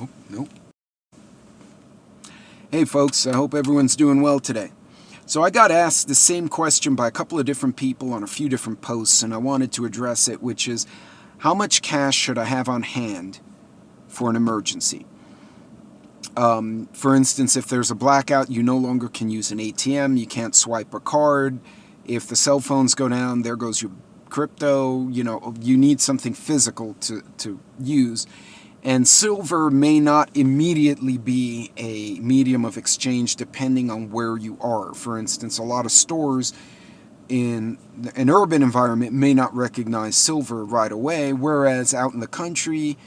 Oh, nope. Hey folks, I hope everyone's doing well today. So I got asked the same question by a couple of different people on a few different posts, and I wanted to address it, which is, how much cash should I have on hand for an emergency? For instance, if there's a blackout, you no longer can use an ATM, you can't swipe a card. If the cell phones go down, there goes your crypto. You need something physical to use. And silver may not immediately be a medium of exchange depending on where you are. For instance, a lot of stores in an urban environment may not recognize silver right away, whereas out in the country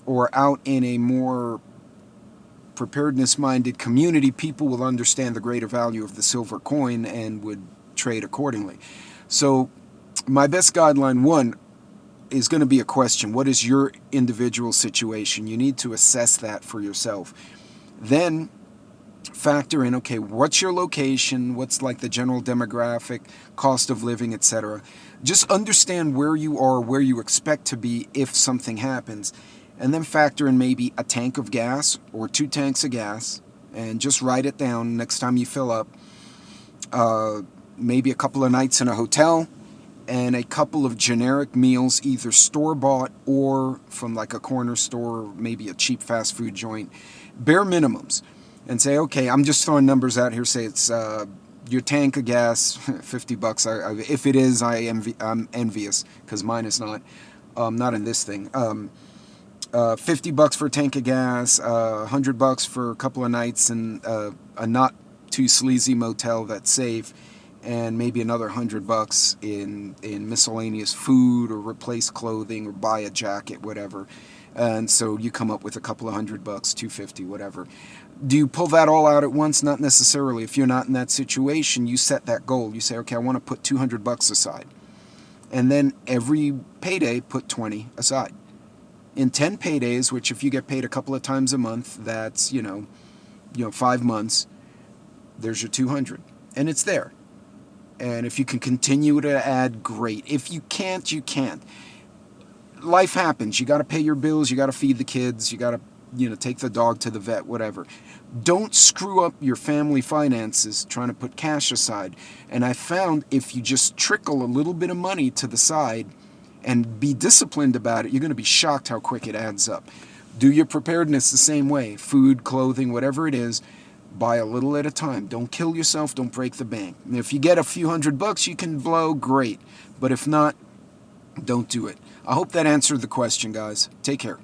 or out in a more preparedness-minded community, people will understand the greater value of the silver coin and would trade accordingly. So my best guideline, one, is going to be a question. What is your individual situation? You need to assess that for yourself. Then factor in, okay, what's your location? What's like the general demographic, cost of living, etc. Just understand where you are, where you expect to be if something happens. And then factor in maybe a tank of gas or 2 tanks of gas, and just write it down next time you fill up. Maybe a couple of nights in a hotel, and a couple of generic meals, either store-bought or from like a corner store, maybe a cheap fast food joint. Bare minimums. And say, okay, I'm just throwing numbers out here. Say it's your tank of gas, $50. If it is, I'm envious, because mine is not. Not in this thing. $50 for a tank of gas, $100 for a couple of nights in a not too sleazy motel that's safe, and maybe another $100 in miscellaneous food, or replace clothing, or buy a jacket, whatever. And so you come up with a couple of $100, $250, whatever. Do you pull that all out at once? Not necessarily. If you're not in that situation, you set that goal. You say, okay, I want to put $200 aside. And then every payday, put 20 aside. In 10 paydays, which if you get paid a couple of times a month, that's, 5 months, there's your 200. And it's there. And if you can continue to add, great. If you can't, you can't. Life happens. You got to pay your bills. You got to feed the kids. You got to, take the dog to the vet, whatever. Don't screw up your family finances trying to put cash aside. And I found if you just trickle a little bit of money to the side and be disciplined about it, you're going to be shocked how quick it adds up. Do your preparedness the same way. Food, clothing, whatever it is. Buy a little at a time. Don't kill yourself. Don't break the bank. And if you get a few $100 you can blow, great. But if not, don't do it. I hope that answered the question, guys. Take care.